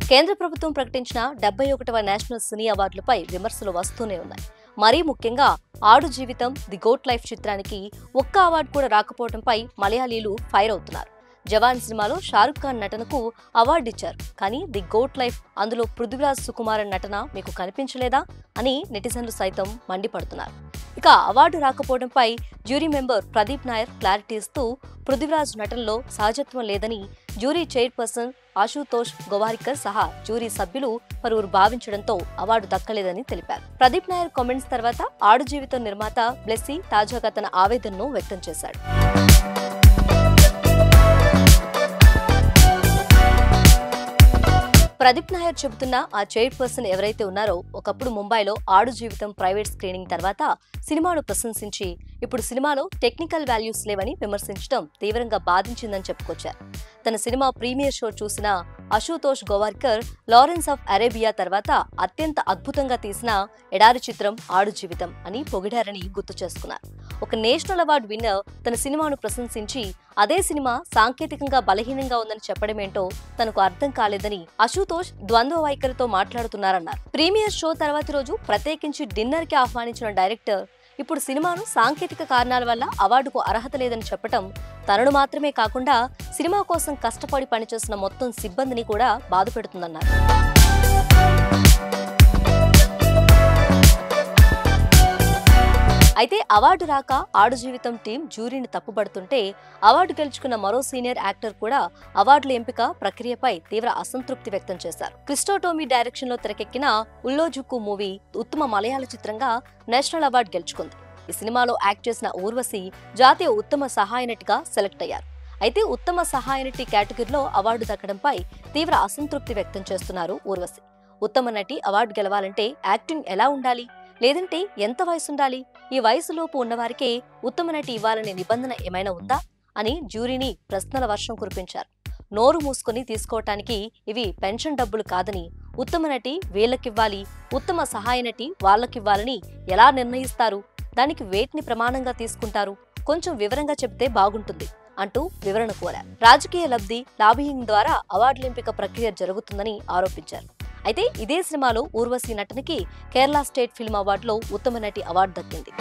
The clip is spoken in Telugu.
కేంద్ర ప్రభుత్వం ప్రకటించిన 71వ నేషనల్ సినీ అవార్డులపై విమర్శలు వస్తూనే ఉన్నాయి. మరీ ముఖ్యంగా ఆడు జీవితం ది గోట్ లైఫ్ చిత్రానికి ఒక్క అవార్డు కూడా రాకపోవడంపై మలయాళీలు ఫైర్ అవుతున్నారు. జవాన్ సినిమాలో షారుఖ్ ఖాన్ నటనకు అవార్డు ఇచ్చారు, కానీ ది గోట్ లైఫ్ అందులో పృథ్వీరాజ్ సుకుమారన్ నటన మీకు కనిపించలేదా అని నెటిజన్లు సైతం మండిపడుతున్నారు. ఇక అవార్డు రాకపోవడంపై jury member Pradeep Nair clarity ఇస్తూ పృథ్వీరాజ్ నటనలో సహజత్వం లేదని జ్యూరీ చైర్పర్సన్ ఆశుతోష్ గోవారికర్ సహా జ్యూరీ సభ్యులు పలువురు భావించడంతో అవార్డు దక్కలేదని తెలిపారు. ప్రదీప్ నాయర్ కామెంట్స్ తర్వాత ఆడు జీవితం నిర్మాత బ్లెస్సీ తాజాగా తన ఆవేదనను వ్యక్తం చేశాడు. ప్రదీప్ నాయర్ చెబుతున్న ఆ చైర్పర్సన్ ఎవరైతే ఉన్నారో ఒకప్పుడు ముంబైలో ఆడు జీవితం ప్రైవేట్ స్క్రీనింగ్ తర్వాత సినిమాను ప్రశంసించి ఇప్పుడు సినిమాలో టెక్నికల్ వాల్యూస్ లేవని విమర్శించడం తీవ్రంగా బాధించిందని చెప్పుకొచ్చారు. తన సినిమా ప్రీమియర్ షో చూసిన Ashutosh Gowariker Lawrence of Arabia తర్వాత అత్యంత అద్భుతంగా తీసిన ఎడారి చిత్రం ఆడు జీవితం అని పొగిడారని గుర్తు చేసుకున్నారు. ఒక నేషనల్ అవార్డు విన్నర్ తన సినిమాను ప్రశంసించి అదే సినిమా సాంకేతికంగా బలహీనంగా ఉందని చెప్పడమేంటో తనకు అర్థం కాలేదని ఆశుతోష్ ద్వంద్వ వైఖరితో మాట్లాడుతున్నారన్నారు. ప్రీమియర్ షో తర్వాతి రోజు ప్రత్యేకించి డిన్నర్ కి ఆహ్వానించిన డైరెక్టర్ ఇప్పుడు సినిమాను సాంకేతిక కారణాల వల్ల అవార్డుకు అర్హత లేదని చెప్పటం తనను మాత్రమే కాకుండా సినిమా కోసం కష్టపడి పనిచేసిన మొత్తం సిబ్బందిని కూడా బాధపెడుతుందన్నారు. అయితే అవార్డు రాక ఆడు జీవితం టీం జ్యూరీని తప్పుపడుతుంటే అవార్డు గెలుచుకున్న మరో సీనియర్ యాక్టర్ కూడా అవార్డుల ఎంపిక ప్రక్రియపై తీవ్ర అసంతృప్తి వ్యక్తం చేశారు. క్రిస్టోటోమీ డైరెక్షన్ లో తెరకెక్కిన ఉల్లోజుక్కు మూవీ ఉత్తమ మలయాళ చిత్రంగా నేషనల్ అవార్డు గెలుచుకుంది. ఈ సినిమాలో యాక్ట్ చేసిన ఊర్వశి జాతీయ ఉత్తమ సహాయ నటిగా సెలెక్ట్ అయ్యారు. అయితే ఉత్తమ సహాయ నటి కేటగిరీలో అవార్డు దక్కడంపై తీవ్ర అసంతృప్తి వ్యక్తం చేస్తున్నారు ఊర్వశి. ఉత్తమ నటి అవార్డు గెలవాలంటే యాక్టింగ్ ఎలా ఉండాలి, లేదంటే ఎంత వయసుండాలి, ఈ వయసులోపు ఉన్నవారికే ఉత్తమ నటి ఇవ్వాలనే నిబంధన ఏమైనా ఉందా అని జ్యూరీని ప్రశ్నల వర్షం కురిపించారు. నోరు మూసుకొని తీసుకోవటానికి ఇవి పెన్షన్ డబ్బులు కాదని, ఉత్తమ నటి వీళ్ళకివ్వాలి, ఉత్తమ సహాయ నటి వాళ్ళకివ్వాలని ఎలా నిర్ణయిస్తారు, దానికి వేటిని ప్రమాణంగా తీసుకుంటారు, కొంచెం వివరంగా చెబితే బాగుంటుంది అంటూ వివరణ కోరారు. రాజకీయ లబ్ధి, లాబియింగ్ ద్వారా అవార్డుల ఎంపిక ప్రక్రియ జరుగుతుందని ఆరోపించారు. అయితే ఇదే సినిమాలో ఊర్వశి నటనకి కేరళ స్టేట్ ఫిల్మ్ అవార్డులో ఉత్తమ నటి అవార్డు దక్కింది.